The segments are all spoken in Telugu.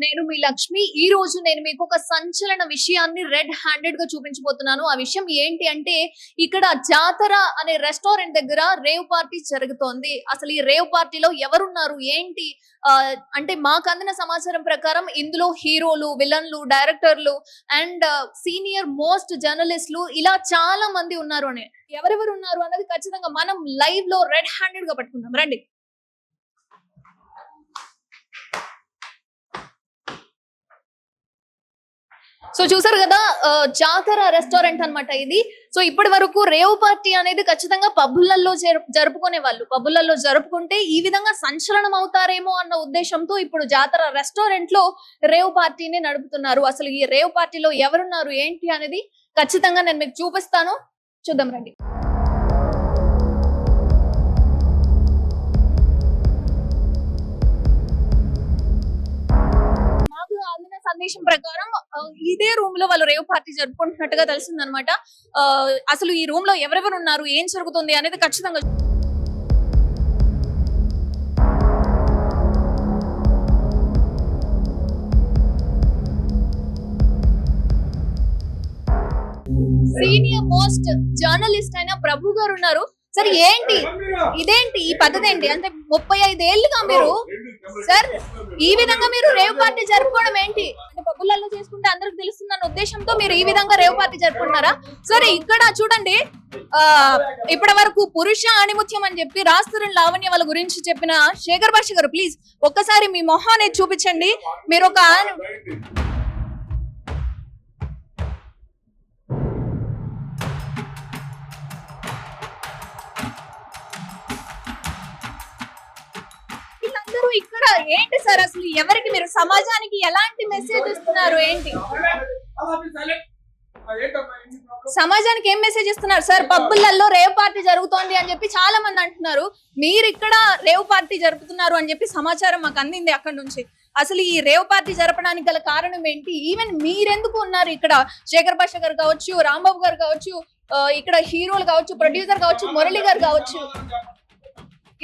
నేను మీ లక్ష్మి. ఈ రోజు నేను మీకు ఒక సంచలన విషయాన్ని రెడ్ హ్యాండెడ్ గా చూపించబోతున్నాను. ఆ విషయం ఏంటి అంటే ఇక్కడ జాతర అనే రెస్టారెంట్ దగ్గర రేవ్ పార్టీ జరుగుతోంది. అసలు ఈ రేవ్ పార్టీలో ఎవరున్నారు ఏంటి అంటే మాకు అందిన సమాచారం ప్రకారం ఇందులో హీరోలు, విలన్లు, డైరెక్టర్లు అండ్ సీనియర్ మోస్ట్ జర్నలిస్టులు ఇలా చాలా మంది ఉన్నారు అని. ఎవరెవరు ఉన్నారు అన్నది ఖచ్చితంగా మనం లైవ్ లో రెడ్ హ్యాండెడ్ గా పట్టుకుందాం. రండి. సో చూసారు కదా, జాతర రెస్టారెంట్ అన్నమాట ఇది. సో ఇప్పటి వరకు రేవ్ పార్టీ అనేది ఖచ్చితంగా పబ్బులలో జరుపుకునే వాళ్ళు. పబ్బులలో జరుపుకుంటే ఈ విధంగా సంచలనం అవుతారేమో అన్న ఉద్దేశంతో ఇప్పుడు జాతర రెస్టారెంట్ లో రేవ్ పార్టీని నడుపుతున్నారు. అసలు ఈ రేవ్ పార్టీలో ఎవరున్నారు ఏంటి అనేది ఖచ్చితంగా నేను మీకు చూపిస్తాను. చూద్దాం రండి. సందేశం ప్రకారం ఇదే రూమ్ లో వాళ్ళు రేవ్ పార్టీ జరుపుకుంటున్నట్టుగా తెలిసిందనమాట. అసలు ఈ రూమ్ లో ఎవరెవరు ఉన్నారు, ఏం జరుగుతుంది అనేది ఖచ్చితంగా సీనియర్ మోస్ట్ జర్నలిస్ట్ అయిన ప్రభు గారు ఉన్నారు. సార్ ఏంటి ఇదేంటి ఈ పద్ధతి ఏంటి? అంటే 35 ఏళ్ళుగా మీరు సార్ ఈ విధంగా మీరు రేవ్ పార్టీ జరుపుకోవడం ఏంటి? అంటే పబ్బులలో చేసుకుంటే అందరికి తెలుస్తుందన్న ఉద్దేశంతో మీరు ఈ విధంగా రేవ్ పార్టీ జరుపుకుంటున్నారా? సరే ఇక్కడ చూడండి, ఇప్పటి వరకు పురుష ఆణిముత్యం అని చెప్పి రాస్తున్న లావణ్య వాళ్ళ గురించి చెప్పిన శేఖర్ భాష గారు, ప్లీజ్ ఒక్కసారి మీ మొహాన్ని చూపించండి. మీరు ఒక ఇక్కడ ఏంటి సార్, అసలు ఎవరికి మీరు సమాజానికి ఎలాంటి మెసేజ్ ఇస్తున్నారు ఏంటి? సమాజానికి ఏం మెసేజ్ ఇస్తున్నారు సార్? పబ్బులలో రేవ్ పార్టీ జరుగుతోంది అని చెప్పి చాలా మంది అంటున్నారు. మీరు ఇక్కడ రేవ్ పార్టీ జరుపుతున్నారు అని చెప్పి సమాచారం మాకు అందింది అక్కడ నుంచి. అసలు ఈ రేవ్ పార్టీ జరపడానికి గల కారణం ఏంటి? ఈవెన్ మీరెందుకు ఉన్నారు ఇక్కడ? శేఖర్ భాష గారు కావచ్చు, రాంబాబు గారు కావచ్చు, ఇక్కడ హీరోలు కావచ్చు, ప్రొడ్యూసర్ కావచ్చు, మురళి గారు కావచ్చు,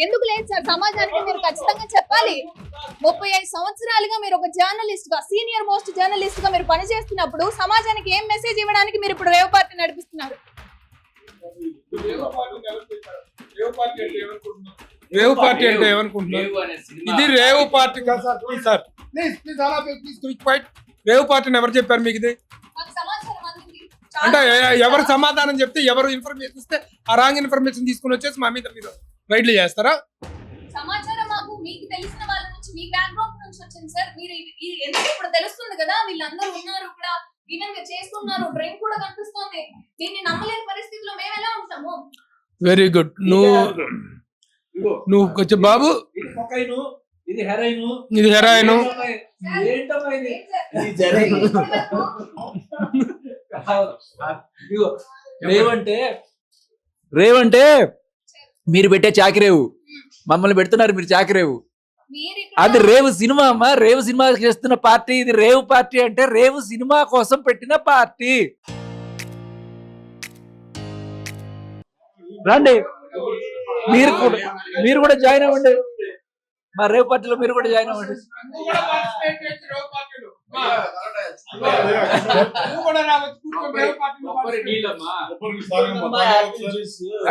ఎందుకు లేదు సార్? సమాజానికి మీరు ఖచ్చితంగా చెప్పాలి. 35 సంవత్సరాలుగా మీరు ఒక జర్నలిస్ట్ గా, సీనియర్ మోస్ట్ జర్నలిస్ట్ గా మీరు పనిచేస్తున్నప్పుడు సమాజానికి ఏం మెసేజ్ ఇవ్వడానికి మీరు ఇప్పుడు రేవ్ పార్టీ నడిపిస్తున్నారు? రేవ్ పార్టీ అంటే ఏమనుకుంటున్నారు? ఇది రేవ్ పార్టీ కాదు sir. Please sir, please rave పార్టీని ఎవరు చెప్పారు మీకు? ఇది అంటే ఎవరు సమాధానం చెప్తే, ఎవరు ఇన్ఫర్మేషన్ ఇస్తే ఆ రాంగ్ ఇన్ఫర్మేషన్ తీసుకుని వచ్చేసి మా మీద మీరు రైడ్లు చేస్తారా? సమాచారం మాకు మీకు తెలిసిన వాళ్ళ నుంచి, మీ బ్యాక్గ్రౌండ్ నుంచి వచ్చింది సార్. మీరు ఎందుకు ఇప్పుడు తెలుస్తుంది కదా, వీళ్ళందరూ ఉన్నారు ఇక్కడ, ఈవెన్ మీరు చేస్తున్నారు, డ్రింక్ కూడా కనిపిస్తుంది. దీన్ని నమ్మలేని పరిస్థితిలో మేము ఎలా ఉంటాము? Very good. నువ్వు కొంచెం బాబు, ఇది హెరాయిన్, ఇది హెరాయిన్, రేవంటే మీరు పెట్టే చాకిరేవు, మమ్మల్ని పెడుతున్నారు మీరు చాకిరేవు. అది రేవు సినిమా అమ్మా. రేవు సినిమా చేస్తున్న పార్టీ ఇది. రేవు పార్టీ అంటే రేవు సినిమా కోసం పెట్టిన పార్టీ. రండి, మీరు కూడా జాయిన్ అవ్వండి. మా రేవు పార్టీలో మీరు కూడా జాయిన్ అవ్వండి.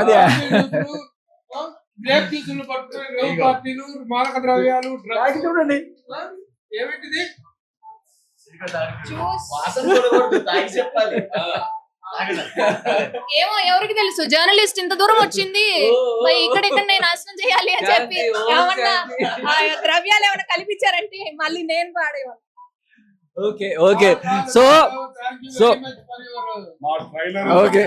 అదే గ్రేప్ జ్యూసులు పట్టుకుని రేవ్ పార్టీలు, మాదక ద్రవ్యాలు, చూడండి ఏమిటిది? ఏమో ఎవరికి తెలుసు, జర్నలిస్ట్ ఇంత దూరం వచ్చింది ఇక్కడ నాశనం చేయాలి అని చెప్పి ఏమన్నా ద్రవ్యాలు ఏమైనా కల్పించారంటే మళ్ళీ నేను పాడేవాళ్ళు. Okay okay, so so okay,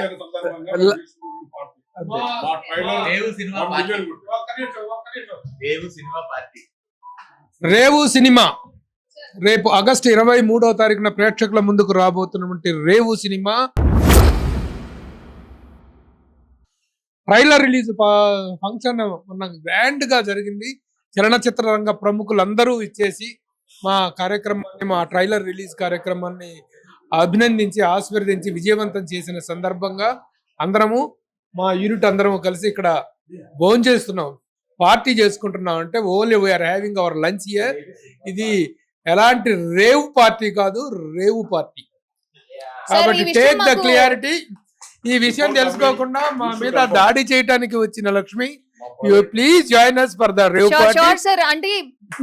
Revu cinema రేపు ఆగస్టు 23వ తారీఖున ప్రేక్షకుల ముందుకు రాబోతున్నటువంటి Revu cinema trailer release function మొన్న గ్రాండ్ గా జరిగింది. చలనచిత్ర రంగ ప్రముఖులందరూ ఇచ్చేసి మా కార్యక్రమాన్ని, మా ట్రైలర్ రిలీజ్ కార్యక్రమాన్ని అభినందించి ఆశీర్వదించి విజయవంతం చేసిన సందర్భంగా అందరము, మా యూనిట్ అందరము కలిసి ఇక్కడ భోంచేస్తున్నాం, పార్టీ చేసుకుంటున్నాం. అంటే only we are having our lunch here. ఇది ఎలాంటి రేవ్ పార్టీ కాదు, రేవు పార్టీ. కాబట్టి ఈ విషయం టేక్ ద మాకు- క్లియారిటీ. ఈ విషయం తెలుసుకోకుండా మా మీద దాడి చేయడానికి వచ్చిన Lakshmi, you please join us for the rave party. Sure sir. అంటే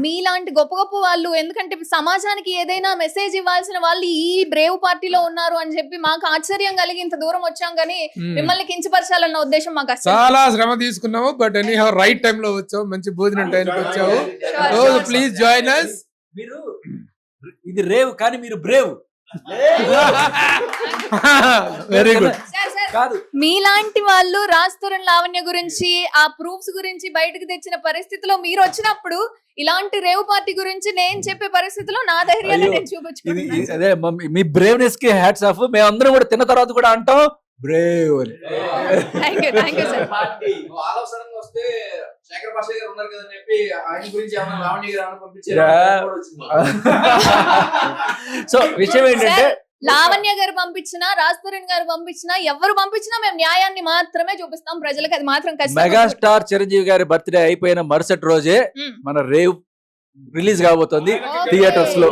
మీలాంటి గొప్ప గొప్ప వాళ్ళు, ఎందుకంటే సమాజానికి ఏదైనా మెసేజ్ ఇవ్వాల్సిన వాళ్ళు ఈ బ్రేవ్ పార్టీలో ఉన్నారు అని చెప్పి మాకు ఆశ్చర్యం కలిగి ఇంత దూరం వచ్చాం, కానీ మిమ్మల్ని కించపరచాలన్న ఉద్దేశం మాకు అసలు. చాలా శ్రమ తీసుకున్నాము, బట్ ఎనీ రైట్ టైం లో వచ్చావు, మంచి భోజనం టైంకి వచ్చావు. Please join us. మీరు ఇది రేవ్ కానీ మీరు బ్రేవ్. Very good. కాదు, మీలాంటి వాళ్ళు రాస్తరుణ్ లావణ్య గురించి ఆ ప్రూఫ్స్ గురించి బయటకు తెచ్చిన పరిస్థితిలో మీరు వచ్చినప్పుడు ఇలాంటి రేవ్ పార్టీ గురించి నేను చెప్పే పరిస్థితిలో నా ధైర్యాన్ని నేను ఇది చూపించుకుంటున్నాను. అదే మీ బ్రేవ్నెస్ కి హ్యాట్స్ ఆఫ్. మేమందరం కూడా తిన్న తర్వాత కూడా అంటాం బ్రేవ్ అని. Thank you sir. ఆలోచనగా వస్తే శేఖర్ భాష గారు ఉన్నారు కదని చెప్పి ఆయన గురించి ఏమన్నా లావణ్య గారు ఏమన్నా పంపించారు. సో విషయం ఏంటంటే లావణ్య గారు పంపించినా, రాస్తరుణ్ గారు పంపించినా, ఎవరు పంపించినా మేము న్యాయాన్ని మాత్రమే చూపిస్తాం ప్రజలకు. అది మాత్రం ఖచ్చితంగా మెగాస్టార్ చిరంజీవి గారి బర్త్డే అయిపోయిన మరుసటి రోజే మ్మ్. మన రేవ్ రిలీజ్ కాబోతోంది థియేటర్స్ లో.